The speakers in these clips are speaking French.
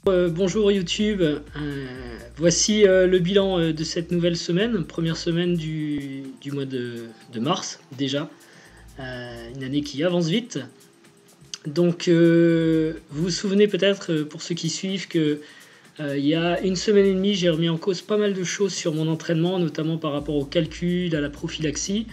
Bonjour YouTube, voici le bilan de cette nouvelle semaine, première semaine du mois de mars déjà, une année qui avance vite. Donc vous vous souvenez peut-être, pour ceux qui suivent, que il y a une semaine et demie, j'ai remis en cause pas mal de choses sur mon entraînement, notamment par rapport au calcul, à la prophylaxie.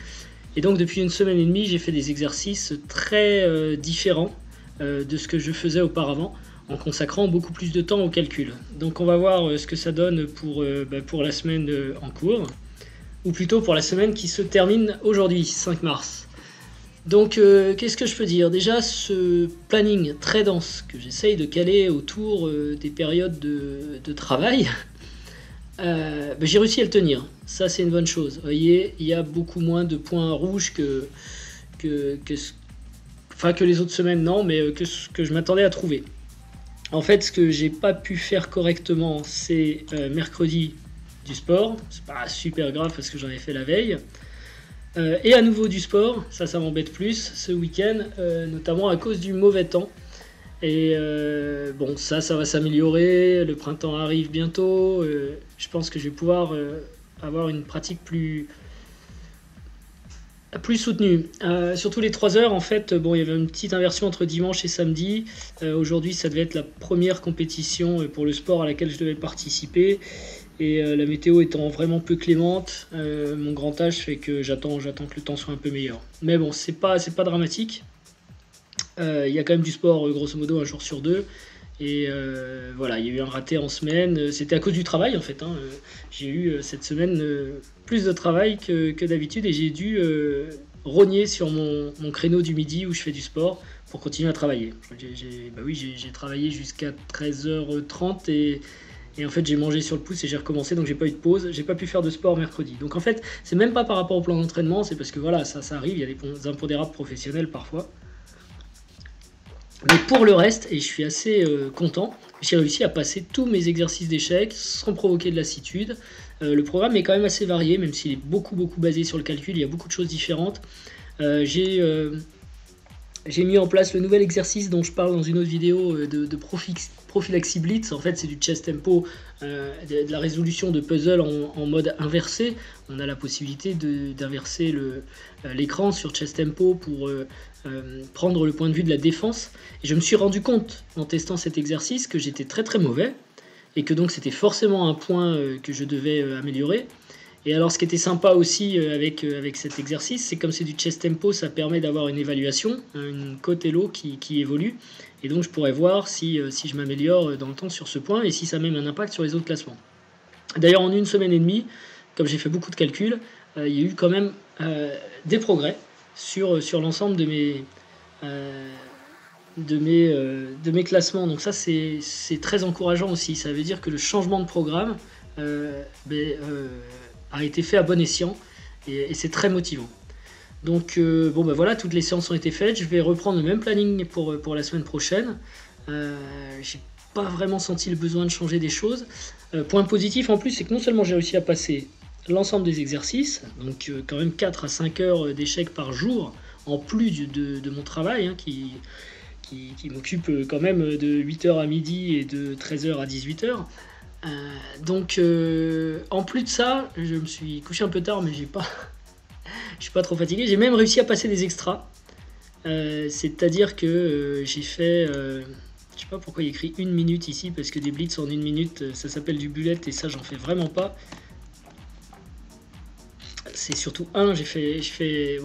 Et donc depuis une semaine et demie, j'ai fait des exercices très différents de ce que je faisais auparavant, en consacrant beaucoup plus de temps au calcul. Donc on va voir ce que ça donne pour la semaine en cours, ou plutôt pour la semaine qui se termine aujourd'hui, 5 mars. Donc qu'est-ce que je peux dire? Déjà, ce planning très dense que j'essaye de caler autour des périodes de travail, j'ai réussi à le tenir. Ça, c'est une bonne chose. Vous voyez, il y a beaucoup moins de points rouges que les autres semaines, non, mais que ce que je m'attendais à trouver. En fait, ce que j'ai pas pu faire correctement, c'est mercredi du sport. C'est pas super grave parce que j'en ai fait la veille. Et à nouveau du sport, ça m'embête plus ce week-end, notamment à cause du mauvais temps. Et bon, ça va s'améliorer. Le printemps arrive bientôt. Je pense que je vais pouvoir avoir une pratique plus soutenu. Surtout les 3 heures, en fait, bon, il y avait une petite inversion entre dimanche et samedi. Aujourd'hui, ça devait être la première compétition pour le sport à laquelle je devais participer. Et la météo étant vraiment peu clémente, mon grand âge fait que j'attends que le temps soit un peu meilleur. Mais bon, c'est pas dramatique. Il y a quand même du sport, grosso modo, un jour sur deux. Et voilà, il y a eu un raté en semaine. C'était à cause du travail, en fait. J'ai eu cette semaine plus de travail que d'habitude et j'ai dû rogner sur mon créneau du midi où je fais du sport pour continuer à travailler. J'ai travaillé jusqu'à 13h30 et en fait j'ai mangé sur le pouce et j'ai recommencé, donc j'ai pas eu de pause. J'ai pas pu faire de sport mercredi. Donc en fait, c'est même pas par rapport au plan d'entraînement, c'est parce que voilà, ça arrive, il y a des impondérables professionnels parfois. Mais pour le reste, et je suis assez content, j'ai réussi à passer tous mes exercices d'échecs sans provoquer de lassitude. Le programme est quand même assez varié, même s'il est beaucoup basé sur le calcul, il y a beaucoup de choses différentes. J'ai mis en place le nouvel exercice dont je parle dans une autre vidéo de prophylaxie blitz. En fait, c'est du chest tempo, de la résolution de puzzle en mode inversé. On a la possibilité d'inverser l'écran sur chest tempo pour prendre le point de vue de la défense. Et je me suis rendu compte en testant cet exercice que j'étais très mauvais et que donc c'était forcément un point que je devais améliorer. Et alors ce qui était sympa aussi avec cet exercice, c'est comme c'est du chest tempo, ça permet d'avoir une évaluation, une cote Elo qui évolue. Et donc je pourrais voir si je m'améliore dans le temps sur ce point et si ça a même un impact sur les autres classements. D'ailleurs en une semaine et demie, comme j'ai fait beaucoup de calculs, il y a eu quand même des progrès sur l'ensemble de mes classements. Donc ça c'est très encourageant aussi. Ça veut dire que le changement de programme a été fait à bon escient et c'est très motivant. Donc voilà, toutes les séances ont été faites. Je vais reprendre le même planning pour la semaine prochaine. J'ai pas vraiment senti le besoin de changer des choses. Point positif en plus, c'est que non seulement j'ai réussi à passer l'ensemble des exercices, donc quand même 4 à 5 heures d'échecs par jour, en plus de mon travail, qui m'occupe quand même de 8h à midi et de 13h à 18h. Donc en plus de ça, je me suis couché un peu tard, mais je suis pas trop fatigué. J'ai même réussi à passer des extras. C'est-à-dire que j'ai fait... je sais pas pourquoi il y a écrit 1 minute ici, parce que des blitz en 1 minute, ça s'appelle du bullet, et ça j'en fais vraiment pas. C'est surtout j'ai fait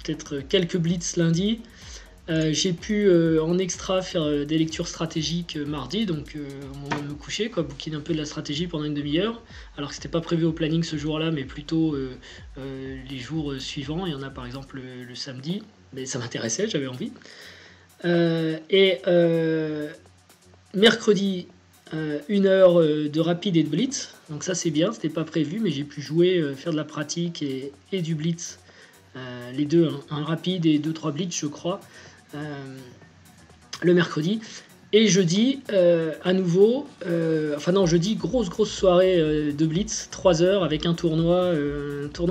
peut-être quelques blitz lundi. J'ai pu en extra faire des lectures stratégiques mardi, donc au moment de me coucher, bouquiner un peu de la stratégie pendant une demi-heure, alors que c'était pas prévu au planning ce jour-là, mais plutôt les jours suivants. Il y en a par exemple le samedi, mais ça m'intéressait, j'avais envie. Mercredi, 1 heure de rapide et de blitz, donc ça c'est bien, c'était pas prévu, mais j'ai pu jouer, faire de la pratique et du blitz, les deux, un rapide et 2-3 blitz je crois. Le mercredi. Et jeudi, à nouveau, jeudi, grosse soirée de blitz, 3 heures avec un tournoi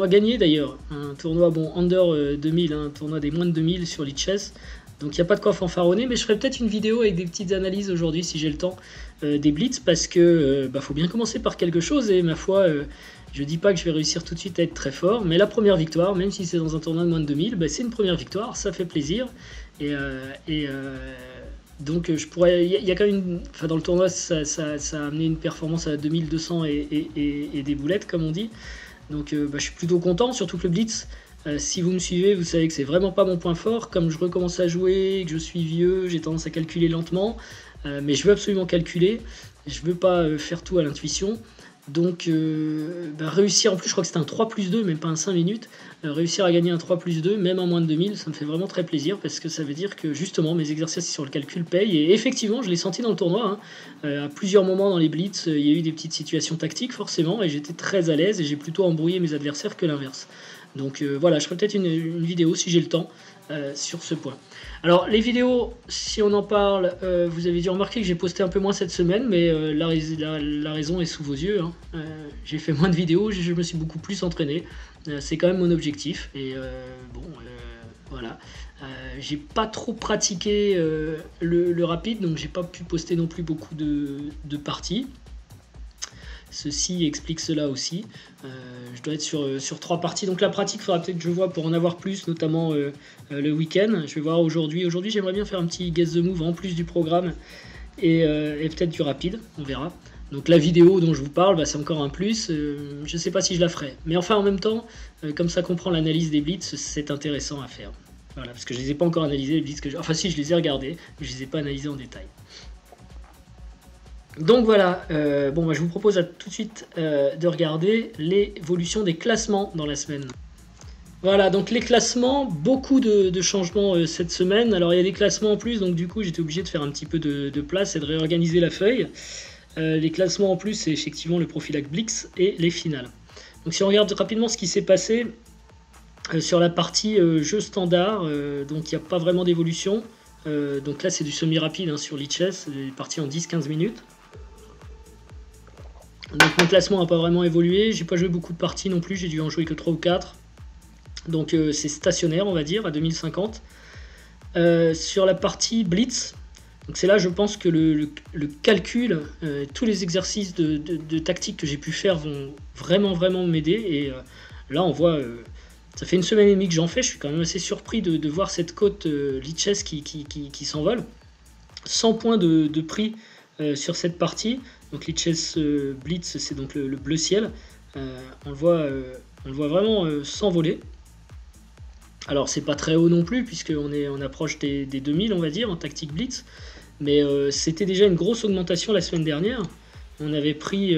gagné d'ailleurs, un tournoi under 2000, un tournoi des moins de 2000 sur Lichess, Donc il n'y a pas de quoi fanfaronner, mais je ferai peut-être une vidéo avec des petites analyses aujourd'hui si j'ai le temps des blitz, parce que faut bien commencer par quelque chose, et ma foi, je dis pas que je vais réussir tout de suite à être très fort, mais la première victoire, même si c'est dans un tournoi de moins de 2000, c'est une première victoire, ça fait plaisir, donc je pourrais, il y a quand même, dans le tournoi ça a amené une performance à 2200 et des boulettes comme on dit, donc je suis plutôt content, surtout que le blitz, si vous me suivez, vous savez que c'est vraiment pas mon point fort. Comme je recommence à jouer, que je suis vieux, j'ai tendance à calculer lentement. Mais je veux absolument calculer. Je veux pas faire tout à l'intuition. Donc réussir, en plus je crois que c'était un 3+2, même pas un 5 minutes. Réussir à gagner un 3+2, même en moins de 2000, ça me fait vraiment très plaisir. Parce que ça veut dire que justement mes exercices sur le calcul payent. Et effectivement, je l'ai senti dans le tournoi. À plusieurs moments dans les blitz, il y a eu des petites situations tactiques forcément. Et j'étais très à l'aise et j'ai plutôt embrouillé mes adversaires que l'inverse. Donc voilà, je ferai peut-être une vidéo si j'ai le temps sur ce point. Alors les vidéos, si on en parle, vous avez dû remarquer que j'ai posté un peu moins cette semaine, mais la raison est sous vos yeux. J'ai fait moins de vidéos, je me suis beaucoup plus entraîné. C'est quand même mon objectif. Et voilà. J'ai pas trop pratiqué le rapide, donc j'ai pas pu poster non plus beaucoup de parties. Ceci explique cela aussi. Je dois être sur 3 parties. Donc la pratique, il faudra peut-être que je vois pour en avoir plus, notamment le week-end. Je vais voir aujourd'hui. Aujourd'hui, j'aimerais bien faire un petit guess the move en plus du programme et peut-être du rapide. On verra. Donc la vidéo dont je vous parle, c'est encore un plus. Je ne sais pas si je la ferai. Mais enfin, en même temps, comme ça comprend l'analyse des blitz, c'est intéressant à faire. Voilà, parce que je ne les ai pas encore analysés, les blitz que j'ai. Enfin si, je les ai regardés, mais je ne les ai pas analysés en détail. Donc voilà, je vous propose tout de suite de regarder l'évolution des classements dans la semaine. Voilà, donc les classements, beaucoup de changements cette semaine. Alors il y a des classements en plus, donc du coup j'étais obligé de faire un petit peu de place et de réorganiser la feuille. Les classements en plus, c'est effectivement le Profilax Blitz et les finales. Donc si on regarde rapidement ce qui s'est passé sur la partie jeu standard, donc il n'y a pas vraiment d'évolution. Donc là c'est du semi-rapide sur Lichess, c'est parti en 10-15 minutes. Donc mon classement n'a pas vraiment évolué, j'ai pas joué beaucoup de parties non plus, j'ai dû en jouer que 3 ou 4. Donc c'est stationnaire on va dire, à 2050. Sur la partie Blitz, donc c'est là je pense que le calcul, tous les exercices de tactique que j'ai pu faire vont vraiment m'aider. Et là on voit, ça fait une semaine et demie que j'en fais, je suis quand même assez surpris de voir cette cote Lichess qui s'envole. 100 points de prix sur cette partie. Donc Lichess Blitz, c'est donc le bleu ciel. On le voit vraiment s'envoler. Alors c'est pas très haut non plus, puisqu'on approche des 2000 on va dire en tactique Blitz. Mais c'était déjà une grosse augmentation la semaine dernière. On avait pris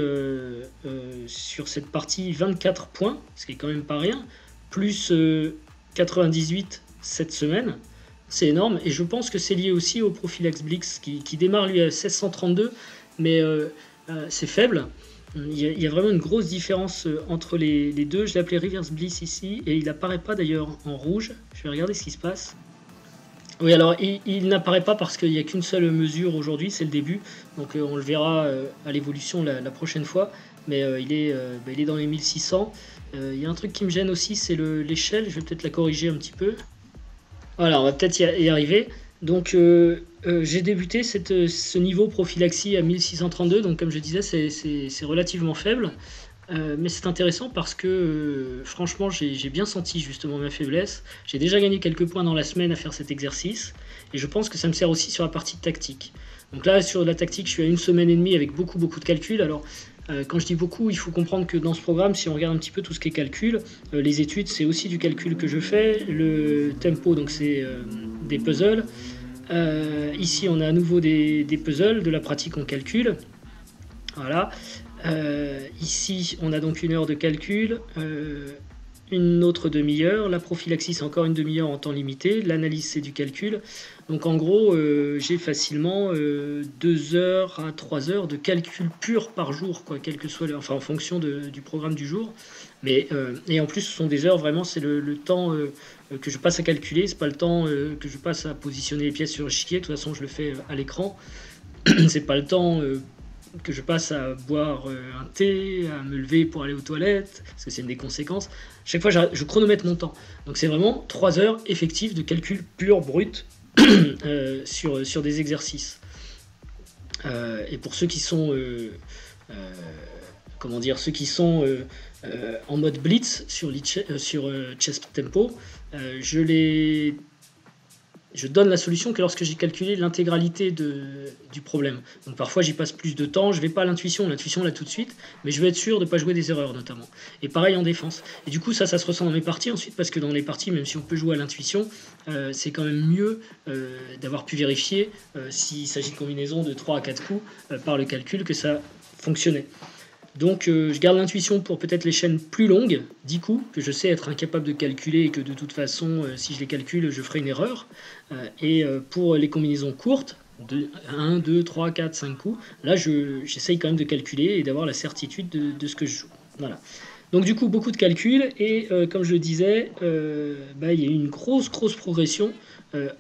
sur cette partie 24 points, ce qui est quand même pas rien. Plus 98 cette semaine. C'est énorme. Et je pense que c'est lié aussi au Profilax Blitz qui démarre lui à 1632. Mais c'est faible. Il y a vraiment une grosse différence entre les deux. Je l'ai appelé Reverse Blitz ici et il n'apparaît pas d'ailleurs en rouge. Je vais regarder ce qui se passe. Oui, alors il n'apparaît pas parce qu'il n'y a qu'une seule mesure aujourd'hui, c'est le début. Donc on le verra à l'évolution la prochaine fois. Mais il est dans les 1600. Il y a un truc qui me gêne aussi, c'est l'échelle. Je vais peut-être la corriger un petit peu. Voilà, on va peut-être y arriver. Donc j'ai débuté ce niveau prophylaxie à 1632, donc comme je disais c'est relativement faible, mais c'est intéressant parce que franchement j'ai bien senti justement ma faiblesse. J'ai déjà gagné quelques points dans la semaine à faire cet exercice, et je pense que ça me sert aussi sur la partie tactique. Donc là sur la tactique je suis à une semaine et demie avec beaucoup de calculs. Alors quand je dis beaucoup, il faut comprendre que dans ce programme, si on regarde un petit peu tout ce qui est calcul, les études c'est aussi du calcul que je fais, le tempo donc c'est des puzzles. Ici on a à nouveau des puzzles, de la pratique en calcul. Voilà. Ici on a donc 1 heure de calcul, une autre demi-heure, la prophylaxie c'est encore une demi-heure en temps limité, l'analyse c'est du calcul. Donc en gros j'ai facilement 2 heures à 3 heures de calcul pur par jour, quoi, quel que soit en fonction du programme du jour. Mais et en plus ce sont des heures vraiment, c'est le temps que je passe à calculer, c'est pas le temps que je passe à positionner les pièces sur le chiquier. De toute façon je le fais à l'écran. C'est pas le temps que je passe à boire un thé, à me lever pour aller aux toilettes, parce que c'est une des conséquences. Chaque fois je chronomètre mon temps. Donc c'est vraiment 3 heures effectives de calcul pur, brut. sur des exercices. Et pour ceux qui sont comment dire, ceux qui sont en mode blitz sur chest tempo, je donne la solution que lorsque j'ai calculé l'intégralité du problème. Donc parfois j'y passe plus de temps, je vais pas à l'intuition là tout de suite, mais je veux être sûr de ne pas jouer des erreurs notamment. Et pareil en défense. Et du coup ça se ressent dans mes parties ensuite, parce que dans les parties, même si on peut jouer à l'intuition, c'est quand même mieux d'avoir pu vérifier s'il s'agit de combinaisons de 3 à 4 coups par le calcul que ça fonctionnait. Donc je garde l'intuition pour peut-être les chaînes plus longues, 10 coups, que je sais être incapable de calculer et que de toute façon, si je les calcule, je ferai une erreur. Et pour les combinaisons courtes, de 1, 2, 3, 4, 5 coups, là j'essaye quand même de calculer et d'avoir la certitude de ce que je joue. Voilà. Donc du coup, beaucoup de calculs, et comme je le disais, il y a eu une grosse progression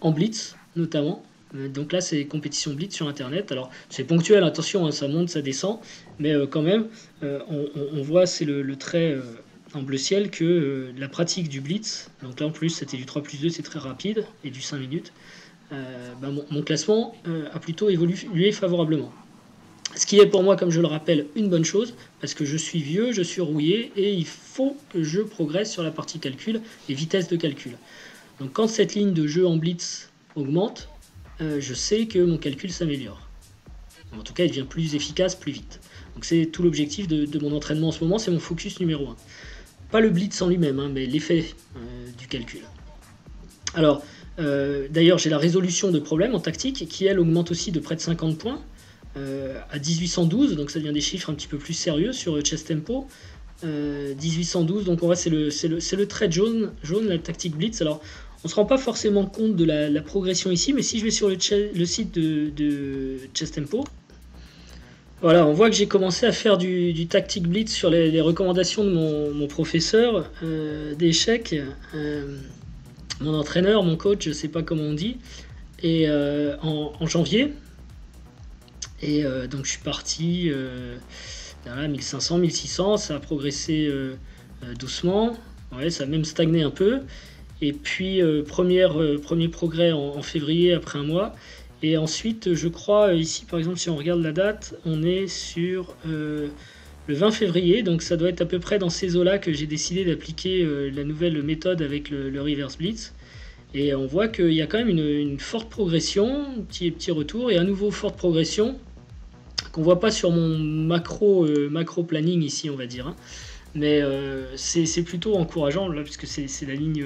en blitz, notamment. Donc là, c'est compétition blitz sur Internet. Alors, c'est ponctuel, attention, hein, ça monte, ça descend. Mais quand même, on voit, c'est le trait en bleu ciel, que la pratique du blitz, donc là en plus, c'était du 3+2, c'est très rapide, et du 5 minutes, mon classement a plutôt évolué favorablement. Ce qui est pour moi, comme je le rappelle, une bonne chose, parce que je suis vieux, je suis rouillé, et il faut que je progresse sur la partie calcul et vitesse de calcul. Donc quand cette ligne de jeu en blitz augmente, je sais que mon calcul s'améliore. En tout cas, il devient plus efficace, plus vite. Donc c'est tout l'objectif de mon entraînement en ce moment, c'est mon focus numéro 1. Pas le blitz en lui-même, hein, mais l'effet du calcul. Alors, d'ailleurs, j'ai la résolution de problèmes en tactique, qui elle augmente aussi de près de 50 points, à 1812, donc ça devient des chiffres un petit peu plus sérieux sur chest tempo. 1812, donc on voit c'est le trait jaune, la tactique blitz. Alors on ne se rend pas forcément compte de la progression ici, mais si je vais sur le site de chest tempo, voilà, on voit que j'ai commencé à faire du tactic blitz sur les recommandations de mon professeur d'échecs, mon entraîneur, mon coach, je sais pas comment on dit, et en janvier. Et donc je suis parti 1500, 1600, ça a progressé doucement, ouais, ça a même stagné un peu. Et puis premier progrès en février après un mois. Et ensuite, je crois, ici par exemple, si on regarde la date, on est sur le 20 février, donc ça doit être à peu près dans ces eaux-là que j'ai décidé d'appliquer la nouvelle méthode avec le reverse blitz. Et on voit qu'il y a quand même une forte progression, petit retour, et à nouveau forte progression, qu'on voit pas sur mon macro planning ici, on va dire. Hein. Mais c'est plutôt encourageant, là, puisque c'est la ligne...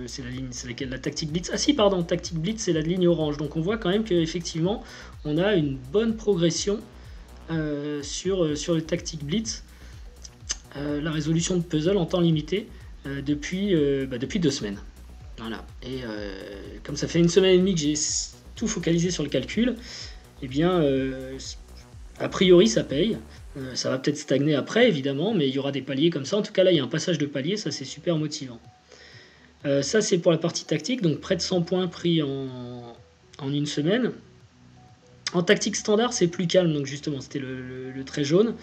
c'est laquelle, la tactique blitz. Ah si, pardon, tactique blitz, c'est la ligne orange. Donc on voit quand même qu'effectivement, on a une bonne progression sur le tactique blitz. La résolution de puzzle en temps limité depuis 2 semaines. Voilà. Et comme ça fait 1 semaine et demie que j'ai tout focalisé sur le calcul, eh bien, a priori, ça paye. Ça va peut-être stagner après, évidemment, mais il y aura des paliers comme ça. En tout cas, là, il y a un passage de palier, ça c'est super motivant. Ça, c'est pour la partie tactique, donc près de 100 points pris en 1 semaine. En tactique standard, c'est plus calme, donc justement, c'était le trait jaune.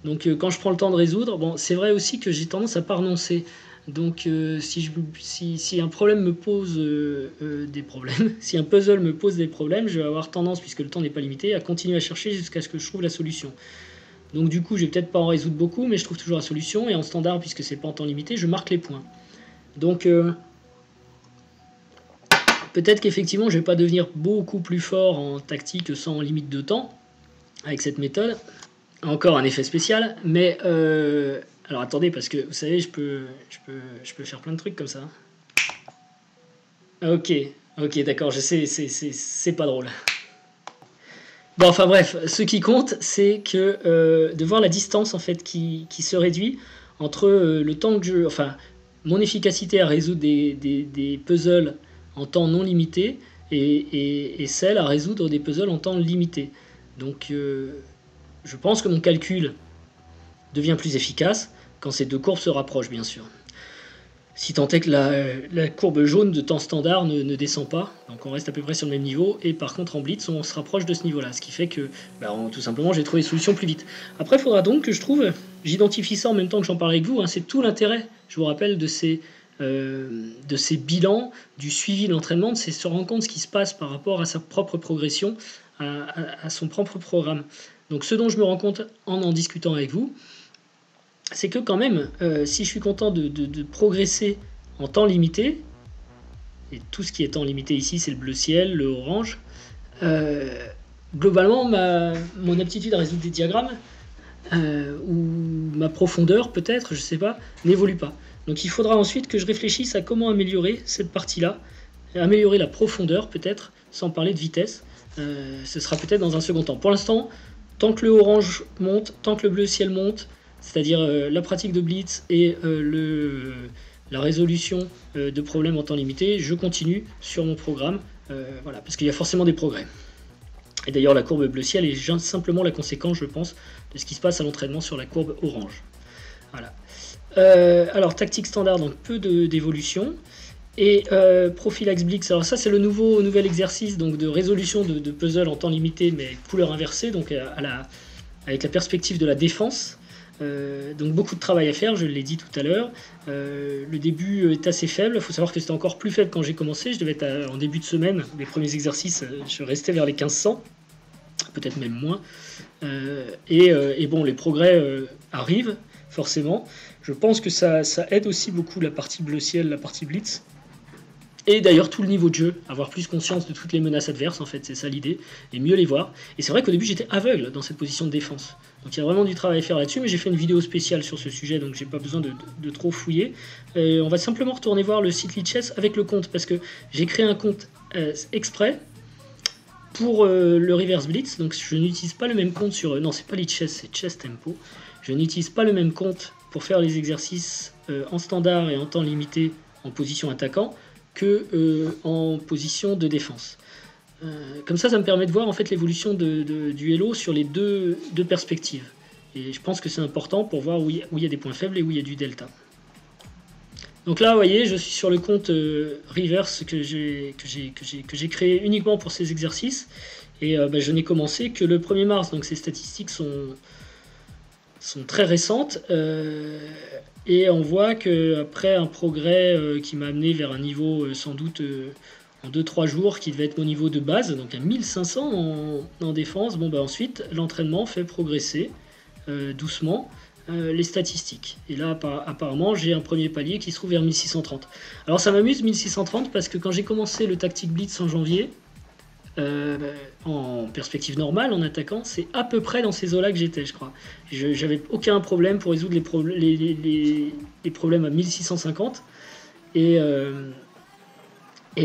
Donc quand je prends le temps de résoudre, bon, c'est vrai aussi que j'ai tendance à pas renoncer. Donc si un problème me pose des problèmes, si un puzzle me pose des problèmes, je vais avoir tendance, puisque le temps n'est pas limité, à continuer à chercher jusqu'à ce que je trouve la solution. Donc du coup, je vais peut-être pas en résoudre beaucoup, mais je trouve toujours la solution. Et en standard, puisque c'est pas en temps limité, je marque les points. Donc peut-être qu'effectivement, je vais pas devenir beaucoup plus fort en tactique sans limite de temps avec cette méthode. Encore un effet spécial, mais alors attendez, parce que vous savez, je peux faire plein de trucs comme ça. Ok, d'accord, je sais, c'est pas drôle. Bon, enfin bref, ce qui compte, c'est que de voir la distance en fait qui se réduit entre le temps que mon efficacité à résoudre des puzzles en temps non limité et celle à résoudre des puzzles en temps limité. Donc je pense que mon calcul devient plus efficace quand ces deux courbes se rapprochent, bien sûr. Si tant est que la courbe jaune de temps standard ne descend pas, donc on reste à peu près sur le même niveau, et par contre en blitz, on se rapproche de ce niveau-là, ce qui fait que, tout simplement, j'ai trouvé des solutions plus vite. Après, il faudra donc que j'identifie ça en même temps que j'en parle avec vous, hein, c'est tout l'intérêt, je vous rappelle, de ces de ces bilans, du suivi de l'entraînement, c'est se rendre compte de ce qui se passe par rapport à sa propre progression, à son propre programme. Donc ce dont je me rends compte en discutant avec vous, c'est que quand même, si je suis content de progresser en temps limité, et tout ce qui est temps limité ici, c'est le bleu ciel, le orange, globalement, mon aptitude à résoudre des diagrammes, ou ma profondeur peut-être, je sais pas, n'évolue pas. Donc il faudra ensuite que je réfléchisse à comment améliorer cette partie-là, améliorer la profondeur peut-être, sans parler de vitesse. Ce sera peut-être dans un second temps. Pour l'instant, tant que le orange monte, tant que le bleu ciel monte, c'est-à-dire la pratique de blitz et la résolution de problèmes en temps limité, je continue sur mon programme, voilà, parce qu'il y a forcément des progrès. Et d'ailleurs, la courbe bleu ciel est simplement la conséquence, je pense, de ce qui se passe à l'entraînement sur la courbe orange. Voilà. Alors, tactique standard, donc peu d'évolution. Et Prophylaxe Blitz, alors ça c'est le nouvel exercice donc, de résolution de puzzle en temps limité, mais couleur inversée, donc avec la perspective de la défense. Donc beaucoup de travail à faire, je l'ai dit tout à l'heure. Le début est assez faible, il faut savoir que c'était encore plus faible quand j'ai commencé, je devais être en début de semaine, les premiers exercices, je restais vers les 1500, peut-être même moins. Et bon, les progrès arrivent, forcément. Je pense que ça aide aussi beaucoup la partie bleu ciel, la partie blitz. Et d'ailleurs tout le niveau de jeu, avoir plus conscience de toutes les menaces adverses, en fait, c'est ça l'idée, et mieux les voir. Et c'est vrai qu'au début j'étais aveugle dans cette position de défense. Donc il y a vraiment du travail à faire là-dessus, mais j'ai fait une vidéo spéciale sur ce sujet, donc j'ai pas besoin de trop fouiller. On va simplement retourner voir le site Lichess avec le compte, parce que j'ai créé un compte exprès pour le Reverse Blitz, donc je n'utilise pas le même compte sur... non, c'est pas Lichess, c'est Chess Tempo. Je n'utilise pas le même compte pour faire les exercices en standard et en temps limité en position attaquant, que en position de défense. Comme ça me permet de voir en fait l'évolution du Hello sur les deux perspectives. Et je pense que c'est important pour voir où il y a des points faibles et où il y a du delta. Donc là, vous voyez, je suis sur le compte Reverse que j'ai créé uniquement pour ces exercices. Et je n'ai commencé que le 1er mars, donc ces statistiques sont très récentes. Et on voit qu'après un progrès qui m'a amené vers un niveau sans doute en 2-3 jours qui devait être mon niveau de base, donc à 1500 en défense, ensuite l'entraînement fait progresser doucement les statistiques. Et là apparemment j'ai un premier palier qui se trouve vers 1630. Alors ça m'amuse 1630 parce que quand j'ai commencé le Tactic Blitz en janvier, en perspective normale, en attaquant, c'est à peu près dans ces eaux-là que j'étais, je crois. J'avais aucun problème pour résoudre les problèmes à 1650. Et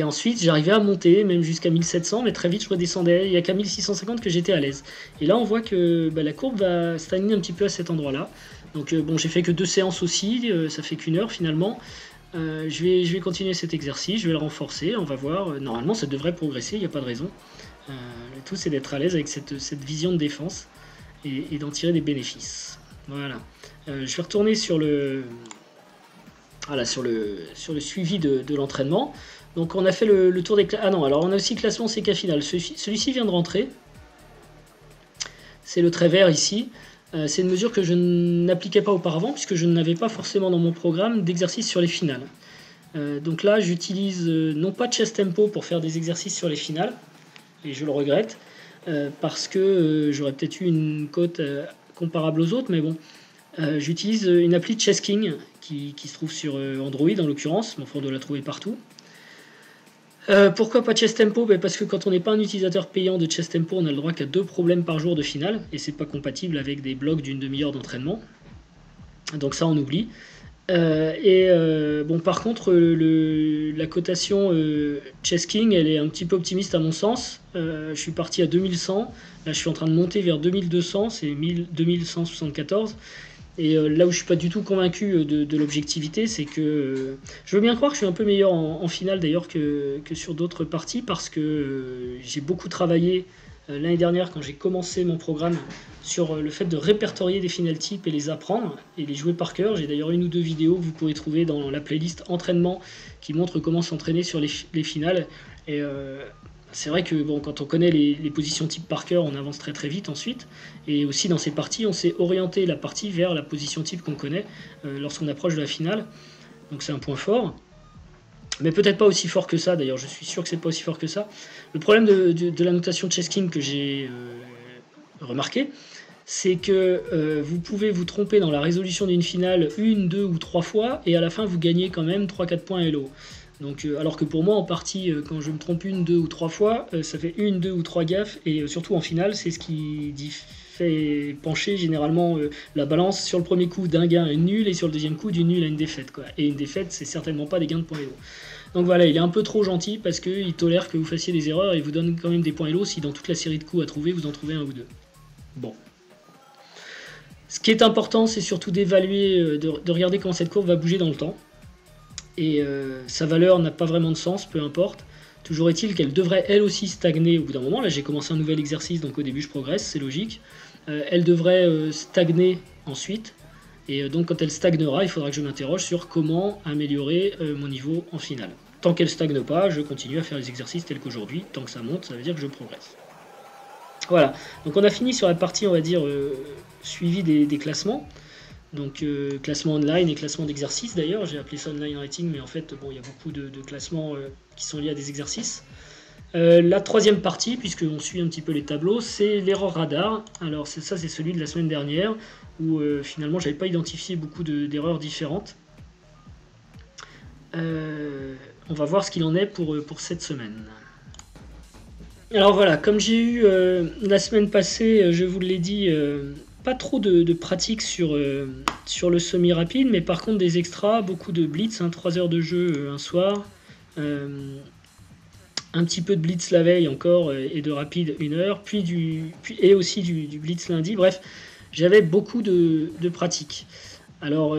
ensuite, j'arrivais à monter, même jusqu'à 1700, mais très vite, je redescendais. Il n'y a qu'à 1650 que j'étais à l'aise. Et là, on voit que la courbe va stagner un petit peu à cet endroit-là. Donc, j'ai fait que 2 séances aussi, ça fait qu'1 heure finalement. Je vais continuer cet exercice, je vais le renforcer, on va voir. Normalement, ça devrait progresser, il n'y a pas de raison. Le tout, c'est d'être à l'aise avec cette vision de défense et d'en tirer des bénéfices. Voilà. Je vais retourner sur le suivi de l'entraînement. Donc, on a fait le tour des classes. Ah non, alors on a aussi classement CK final. Celui-ci vient de rentrer. C'est le trait vert ici. C'est une mesure que je n'appliquais pas auparavant puisque je n'avais pas forcément dans mon programme d'exercice sur les finales. Donc là, j'utilise non pas Chess Tempo pour faire des exercices sur les finales, et je le regrette, parce que j'aurais peut-être eu une cote comparable aux autres, mais bon. J'utilise une appli Chess King qui se trouve sur Android en l'occurrence, mais enfin on doit la trouver partout. Pourquoi pas Chess Tempo? Parce que quand on n'est pas un utilisateur payant de Chess Tempo, on a le droit qu'à 2 problèmes par jour de finale, et c'est pas compatible avec des blocs d'une demi-heure d'entraînement. Donc ça on oublie. Par contre, la cotation Chess King, elle est un petit peu optimiste à mon sens. Je suis parti à 2100, là je suis en train de monter vers 2200, c'est 2174. Et là où je suis pas du tout convaincu de l'objectivité, c'est que je veux bien croire que je suis un peu meilleur en finale d'ailleurs que sur d'autres parties, parce que j'ai beaucoup travaillé l'année dernière quand j'ai commencé mon programme sur le fait de répertorier des finales types et les apprendre et les jouer par cœur. J'ai d'ailleurs 1 ou 2 vidéos que vous pourrez trouver dans la playlist entraînement qui montrent comment s'entraîner sur les finales. Et c'est vrai que quand on connaît les positions type par cœur, on avance très très vite ensuite. Et aussi dans ces parties, on sait orienter la partie vers la position type qu'on connaît lorsqu'on approche de la finale. donc c'est un point fort. Mais peut-être pas aussi fort que ça, d'ailleurs, je suis sûr que c'est pas aussi fort que ça. Le problème de la notation de Chesking que j'ai remarqué, c'est que vous pouvez vous tromper dans la résolution d'une finale 1, 2 ou 3 fois, et à la fin vous gagnez quand même 3-4 points Elo. Donc, alors que pour moi, en partie, quand je me trompe 1, 2 ou 3 fois, ça fait 1, 2 ou 3 gaffes, et surtout en finale, c'est ce qui fait pencher généralement la balance sur le premier coup d'un gain à une nulle, et sur le deuxième coup d'une nulle à une défaite, quoi. Et une défaite, c'est certainement pas des gains de points Elo. Donc voilà, il est un peu trop gentil parce qu'il tolère que vous fassiez des erreurs et il vous donne quand même des points Elo si dans toute la série de coups à trouver, vous en trouvez un ou deux. Bon. Ce qui est important, c'est surtout d'évaluer, de regarder comment cette courbe va bouger dans le temps. Et sa valeur n'a pas vraiment de sens, peu importe. Toujours est-il qu'elle devrait elle aussi stagner au bout d'un moment. Là, j'ai commencé un nouvel exercice, donc au début je progresse, c'est logique. Elle devrait stagner ensuite. Et donc quand elle stagnera, il faudra que je m'interroge sur comment améliorer mon niveau en finale. Tant qu'elle stagne pas, je continue à faire les exercices tels qu'aujourd'hui. Tant que ça monte, ça veut dire que je progresse. Voilà, donc on a fini sur la partie, on va dire, suivi des classements. Donc classement online et classement d'exercices d'ailleurs, j'ai appelé ça online rating, mais en fait, bon, il y a beaucoup de classements qui sont liés à des exercices. La troisième partie, puisqu'on suit un petit peu les tableaux, c'est l'erreur radar. Alors ça, c'est celui de la semaine dernière, où finalement, j'avais pas identifié beaucoup d'erreurs différentes. On va voir ce qu'il en est pour cette semaine. Alors voilà, comme j'ai eu la semaine passée, je vous l'ai dit, pas trop de pratique sur le semi-rapide, mais par contre des extras, beaucoup de blitz, 3 heures de jeu un soir, un petit peu de blitz la veille encore, et de rapide 1 heure, et aussi du blitz lundi. Bref, j'avais beaucoup de pratique. Alors,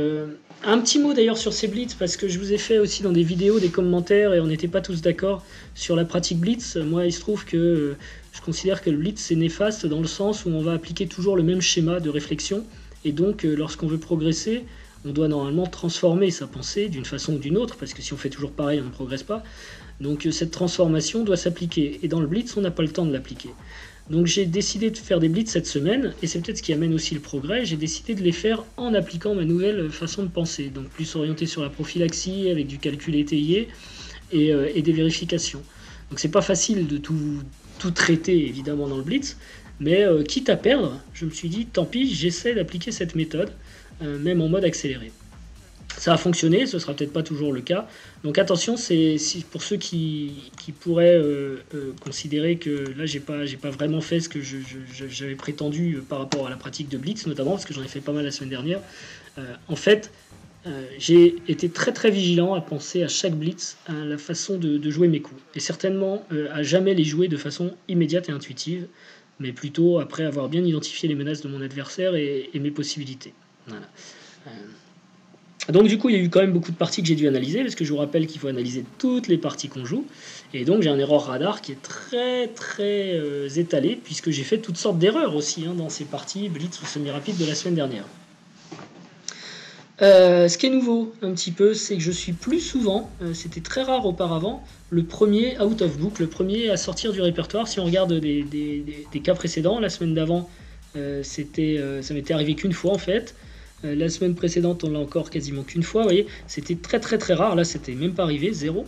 un petit mot d'ailleurs sur ces blitz, parce que je vous ai fait aussi dans des vidéos des commentaires et on n'était pas tous d'accord sur la pratique blitz. Moi, il se trouve que je considère que le blitz c'est néfaste dans le sens où on va appliquer toujours le même schéma de réflexion et donc lorsqu'on veut progresser, on doit normalement transformer sa pensée d'une façon ou d'une autre, parce que si on fait toujours pareil, on ne progresse pas. Donc cette transformation doit s'appliquer et dans le blitz, on n'a pas le temps de l'appliquer. Donc j'ai décidé de faire des blitz cette semaine, et c'est peut-être ce qui amène aussi le progrès, j'ai décidé de les faire en appliquant ma nouvelle façon de penser, donc plus orienté sur la prophylaxie, avec du calcul étayé, et des vérifications. Donc c'est pas facile de tout traiter évidemment dans le blitz, mais quitte à perdre, je me suis dit tant pis, j'essaie d'appliquer cette méthode, même en mode accéléré. Ça a fonctionné, ce sera peut-être pas toujours le cas. Donc attention, c'est pour ceux qui pourraient considérer que là j'ai pas vraiment fait ce que j'avais prétendu par rapport à la pratique de blitz notamment, parce que j'en ai fait pas mal la semaine dernière. En fait, j'ai été très très vigilant à penser à chaque blitz à la façon de jouer mes coups, et certainement à jamais les jouer de façon immédiate et intuitive, mais plutôt après avoir bien identifié les menaces de mon adversaire et mes possibilités. Voilà. Donc du coup, il y a eu quand même beaucoup de parties que j'ai dû analyser, parce que je vous rappelle qu'il faut analyser toutes les parties qu'on joue, et donc j'ai un erreur radar qui est très très étalé, puisque j'ai fait toutes sortes d'erreurs aussi dans ces parties blitz ou semi-rapide de la semaine dernière. Ce qui est nouveau un petit peu, c'est que je suis plus souvent, c'était très rare auparavant, le premier out of book, le premier à sortir du répertoire. Si on regarde des cas précédents, la semaine d'avant, ça m'était arrivé qu'une fois en fait. La semaine précédente, on l'a encore quasiment qu'une fois, vous voyez, c'était très très très rare, là c'était même pas arrivé, 0.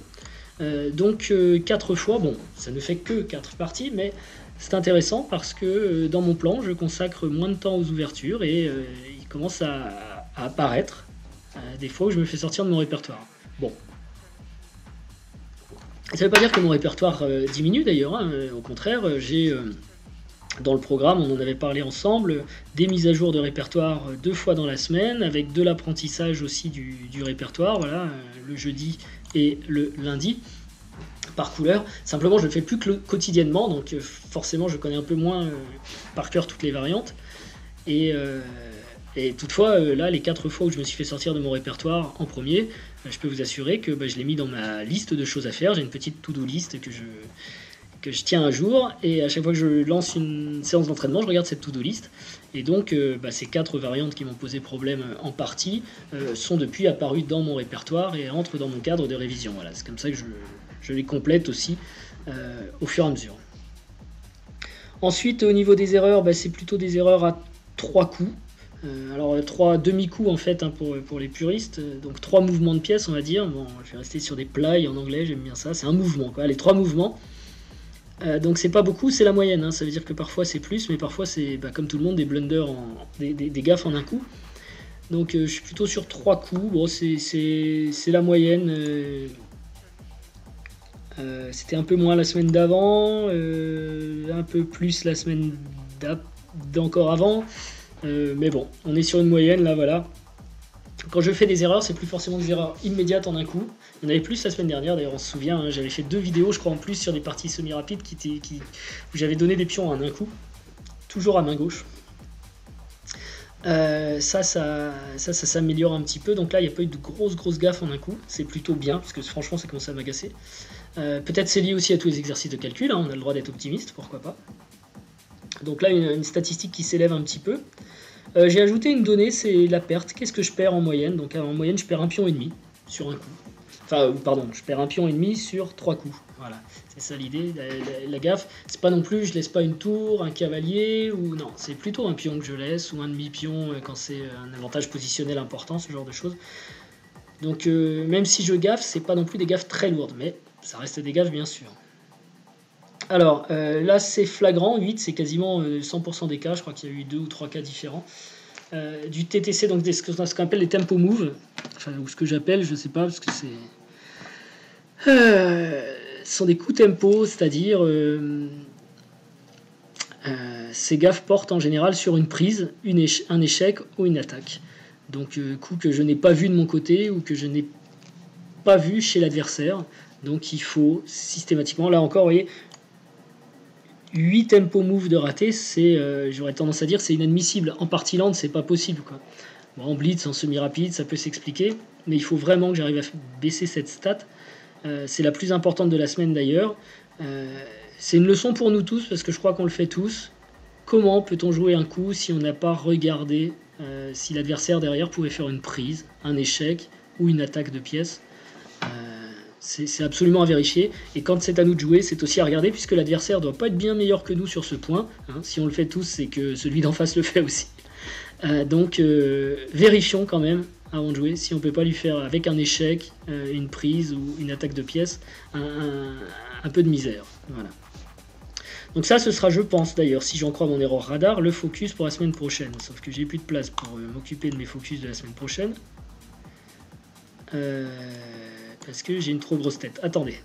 Donc 4 fois, bon, ça ne fait que 4 parties, mais c'est intéressant parce que dans mon plan, je consacre moins de temps aux ouvertures et il commence à apparaître des fois où je me fais sortir de mon répertoire. Bon. Ça ne veut pas dire que mon répertoire diminue d'ailleurs, au contraire, j'ai... Dans le programme, on en avait parlé ensemble, des mises à jour de répertoire 2 fois dans la semaine, avec de l'apprentissage aussi du répertoire, voilà, le jeudi et le lundi, par couleur. Simplement, je ne le fais plus que quotidiennement, donc forcément, je connais un peu moins par cœur toutes les variantes. Et toutefois, là, les 4 fois où je me suis fait sortir de mon répertoire en premier, je peux vous assurer que je l'ai mis dans ma liste de choses à faire. J'ai une petite to-do list que je tiens à jour, et à chaque fois que je lance une séance d'entraînement, je regarde cette to-do list, et donc ces 4 variantes qui m'ont posé problème en partie sont depuis apparues dans mon répertoire et entrent dans mon cadre de révision. Voilà, c'est comme ça que je les complète aussi au fur et à mesure. Ensuite, au niveau des erreurs, c'est plutôt des erreurs à 3 coups. Alors 3 demi-coups en fait, hein, pour les puristes, donc 3 mouvements de pièces on va dire. Bon, je vais rester sur des plies en anglais, j'aime bien ça, c'est un mouvement quoi, les 3 mouvements. Donc c'est pas beaucoup, c'est la moyenne, hein. Ça veut dire que parfois c'est plus, mais parfois c'est comme tout le monde des blunders, des gaffes en un coup. Donc je suis plutôt sur 3 coups, bon c'est la moyenne. C'était un peu moins la semaine d'avant, un peu plus la semaine d'encore avant. Mais bon, on est sur une moyenne là, voilà. Quand je fais des erreurs, c'est plus forcément des erreurs immédiates en un coup. Il y en avait plus la semaine dernière, d'ailleurs on se souvient, hein, j'avais fait 2 vidéos je crois en plus sur des parties semi-rapides où j'avais donné des pions en un coup. Toujours à main gauche. Ça s'améliore un petit peu, donc là il n'y a pas eu de grosses gaffes en un coup, c'est plutôt bien, parce que franchement ça commence à m'agacer. Peut-être c'est lié aussi à tous les exercices de calcul, hein, on a le droit d'être optimiste, pourquoi pas. Donc là une statistique qui s'élève un petit peu. J'ai ajouté une donnée, c'est la perte, qu'est-ce que je perds en moyenne? Donc en moyenne je perds un pion et demi sur un coup. Enfin, pardon, je perds un pion et demi sur 3 coups. Voilà, c'est ça l'idée. La gaffe, c'est pas non plus, je laisse pas une tour, un cavalier, ou non, c'est plutôt un pion que je laisse, ou un demi-pion quand c'est un avantage positionnel important, ce genre de choses. Donc même si je gaffe, c'est pas non plus des gaffes très lourdes, mais ça reste des gaffes bien sûr. Alors là c'est flagrant, 8 c'est quasiment 100% des cas, je crois qu'il y a eu 2 ou 3 cas différents. Du TTC, donc ce qu'on appelle les tempo moves, enfin, ou ce que j'appelle, je sais pas, parce que c'est... ce sont des coups tempo, c'est-à-dire ces gaffes portent en général sur une prise, un échec ou une attaque. Donc coup que je n'ai pas vu de mon côté ou que je n'ai pas vu chez l'adversaire. Donc il faut systématiquement, là encore, vous voyez, 8 tempo moves de raté, c'est, j'aurais tendance à dire, c'est inadmissible. En partie lente, c'est pas possible, quoi. Bon, en blitz, en semi-rapide, ça peut s'expliquer, mais il faut vraiment que j'arrive à baisser cette stat. C'est la plus importante de la semaine d'ailleurs. C'est une leçon pour nous tous, parce que je crois qu'on le fait tous. Comment peut-on jouer un coup si on n'a pas regardé si l'adversaire derrière pouvait faire une prise, un échec ou une attaque de pièce? C'est absolument à vérifier, et quand c'est à nous de jouer, c'est aussi à regarder, puisque l'adversaire doit pas être bien meilleur que nous sur ce point, hein. Si on le fait tous, c'est que celui d'en face le fait aussi. Donc vérifions quand même avant de jouer si on peut pas lui faire avec un échec, une prise ou une attaque de pièce un peu de misère. Voilà. Donc ça, ce sera, je pense d'ailleurs, si j'en crois mon erreur radar, le focus pour la semaine prochaine. Sauf que j'ai plus de place pour m'occuper de mes focus de la semaine prochaine. Parce que j'ai une trop grosse tête. Attendez.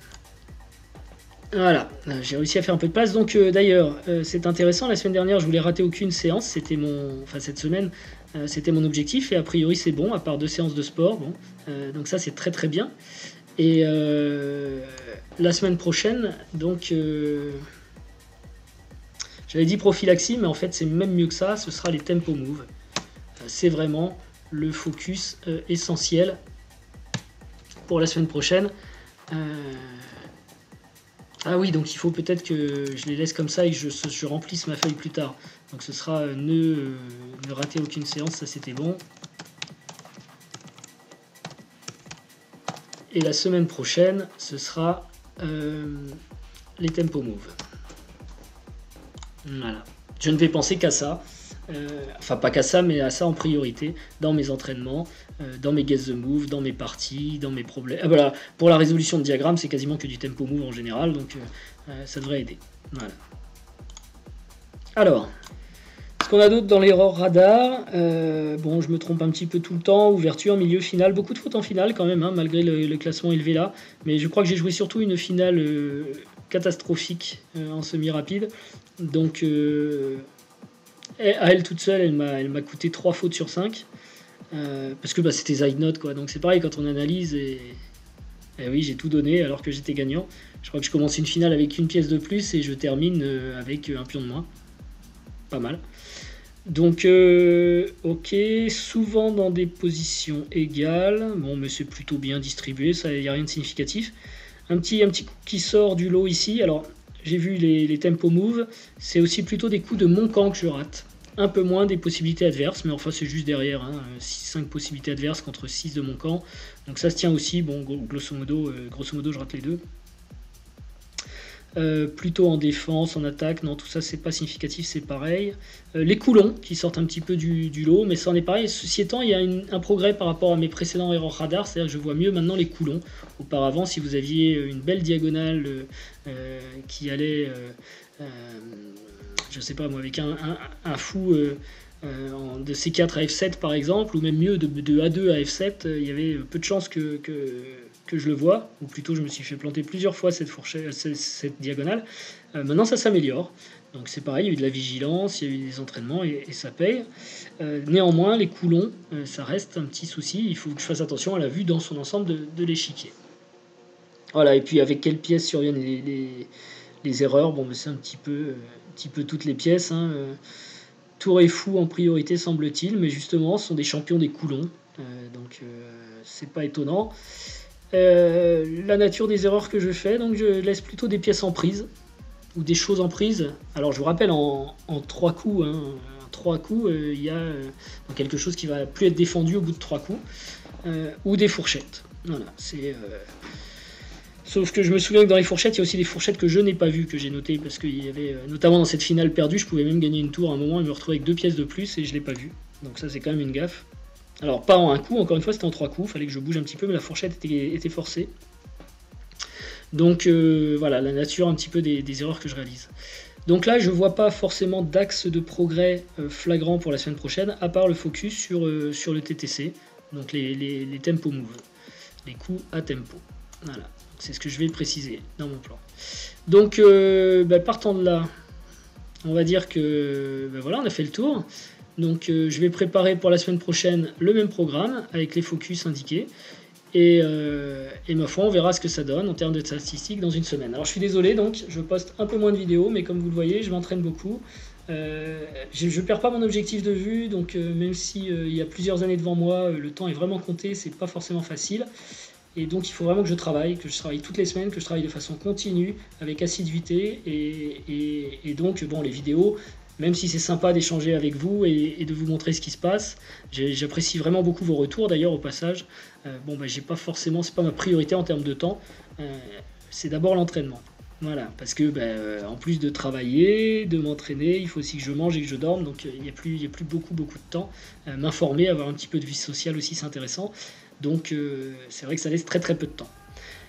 Voilà, j'ai réussi à faire un peu de place. Donc d'ailleurs, c'est intéressant. La semaine dernière, je voulais rater aucune séance. C'était cette semaine, c'était mon objectif. Et a priori, c'est bon, à part 2 séances de sport. Bon, donc ça, c'est très très bien. Et la semaine prochaine, donc, j'avais dit prophylaxie, mais en fait, c'est même mieux que ça. Ce sera les tempo moves. C'est vraiment le focus essentiel pour la semaine prochaine. Ah oui, donc il faut peut-être que je les laisse comme ça et que je remplisse ma feuille plus tard. Donc ce sera ne rater aucune séance, ça c'était bon. Et la semaine prochaine, ce sera les tempo moves. Voilà. Je ne vais penser qu'à ça. Enfin pas qu'à ça, mais à ça en priorité dans mes entraînements, dans mes guess the move, dans mes parties, dans mes problèmes. Voilà, pour la résolution de diagramme, c'est quasiment que du tempo move en général, donc ça devrait aider. Voilà. Alors, ce qu'on a d'autre dans l'erreur radar, bon, je me trompe un petit peu tout le temps, ouverture, milieu, finale, beaucoup de fautes en finale quand même, hein, malgré le classement élevé là, mais je crois que j'ai joué surtout une finale catastrophique en semi-rapide, donc à elle toute seule, elle m'a coûté 3 fautes sur 5. Parce que c'était side note, quoi. Donc c'est pareil quand on analyse. Et oui, j'ai tout donné alors que j'étais gagnant. Je crois que je commence une finale avec une pièce de plus et je termine avec un pion de moins. Pas mal. Donc, ok. Souvent dans des positions égales. Bon, mais c'est plutôt bien distribué. Il n'y a rien de significatif. Un petit coup qui sort du lot ici. Alors, j'ai vu les tempo moves. C'est aussi plutôt des coups de mon camp que je rate. Un peu moins des possibilités adverses, mais enfin c'est juste derrière, hein, 5 possibilités adverses contre 6 de mon camp. Donc ça se tient aussi, bon, grosso modo je rate les deux. Plutôt en défense, en attaque, non, tout ça c'est pas significatif, c'est pareil. Les coulons qui sortent un petit peu du lot, mais ça en est pareil. Ceci étant, il y a un progrès par rapport à mes précédents erreurs radar, c'est-à-dire que je vois mieux maintenant les coulons. Auparavant, si vous aviez une belle diagonale qui allait, je sais pas moi, avec un fou de C4 à F7 par exemple, ou même mieux de A2 à F7, il y avait peu de chances que je le vois, ou plutôt je me suis fait planter plusieurs fois cette diagonale. Maintenant ça s'améliore, donc c'est pareil, il y a eu de la vigilance, il y a eu des entraînements et ça paye. Néanmoins les coulons, ça reste un petit souci, il faut que je fasse attention à la vue dans son ensemble de l'échiquier. Voilà, et puis avec quelles pièces surviennent les erreurs, bon, mais c'est un petit peu toutes les pièces, hein. Tour et fou en priorité semble-t-il, mais justement ce sont des champions des coulons, donc c'est pas étonnant. La nature des erreurs que je fais, donc je laisse plutôt des pièces en prise ou des choses en prise. Alors je vous rappelle en 3 coups, hein, en 3 coups il y a quelque chose qui va plus être défendu au bout de 3 coups, ou des fourchettes. Voilà, c'est sauf que je me souviens que dans les fourchettes, il y a aussi des fourchettes que je n'ai pas vues, que j'ai notées, parce qu'il y avait, notamment dans cette finale perdue, je pouvais même gagner une tour à un moment et me retrouver avec 2 pièces de plus et je l'ai pas vu. Donc ça c'est quand même une gaffe. Alors pas en un coup, encore une fois c'était en 3 coups, fallait que je bouge un petit peu, mais la fourchette était forcée. Donc voilà, la nature un petit peu des erreurs que je réalise. Donc là je vois pas forcément d'axe de progrès flagrant pour la semaine prochaine, à part le focus sur le TTC, donc les tempo moves, les coups à tempo. Voilà. C'est ce que je vais préciser dans mon plan. Donc, partant de là, on va dire que voilà, on a fait le tour. Donc, je vais préparer pour la semaine prochaine le même programme avec les focus indiqués. Et ma foi, on verra ce que ça donne en termes de statistiques dans une semaine. Alors, je suis désolé, donc je poste un peu moins de vidéos, mais comme vous le voyez, je m'entraîne beaucoup. Je ne perds pas mon objectif de vue, donc même si il y a plusieurs années devant moi, le temps est vraiment compté, c'est pas forcément facile. Et donc il faut vraiment que je travaille toutes les semaines, que je travaille de façon continue, avec assiduité. Et donc, bon, les vidéos, même si c'est sympa d'échanger avec vous et de vous montrer ce qui se passe, j'apprécie vraiment beaucoup vos retours d'ailleurs au passage. J'ai pas forcément, c'est pas ma priorité en termes de temps, c'est d'abord l'entraînement. Voilà, parce que en plus de travailler, de m'entraîner, il faut aussi que je mange et que je dorme, donc il n'y a plus beaucoup de temps. M'informer, avoir un petit peu de vie sociale aussi, c'est intéressant. Donc c'est vrai que ça laisse très peu de temps.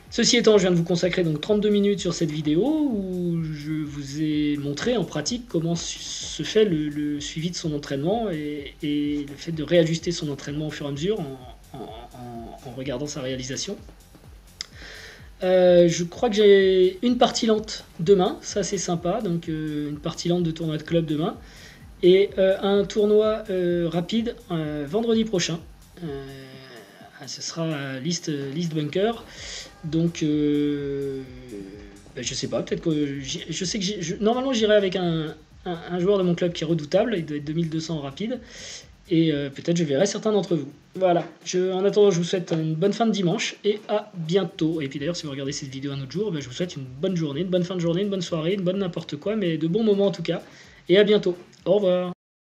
Ceci étant, je viens de vous consacrer donc 32 minutes sur cette vidéo où je vous ai montré en pratique comment se fait le suivi de son entraînement et le fait de réajuster son entraînement au fur et à mesure en regardant sa réalisation. Je crois que j'ai une partie lente demain, ça c'est sympa, donc une partie lente de tournoi de club demain, et un tournoi rapide vendredi prochain. Ce sera liste bunker, donc je sais pas, peut-être que je sais que normalement j'irai avec un joueur de mon club qui est redoutable, il doit être 2200 rapide, et peut-être je verrai certains d'entre vous. Voilà, en attendant je vous souhaite une bonne fin de dimanche et à bientôt. Et puis d'ailleurs si vous regardez cette vidéo un autre jour, je vous souhaite une bonne journée, une bonne fin de journée, une bonne soirée, une bonne n'importe quoi, mais de bons moments en tout cas, et à bientôt. Au revoir.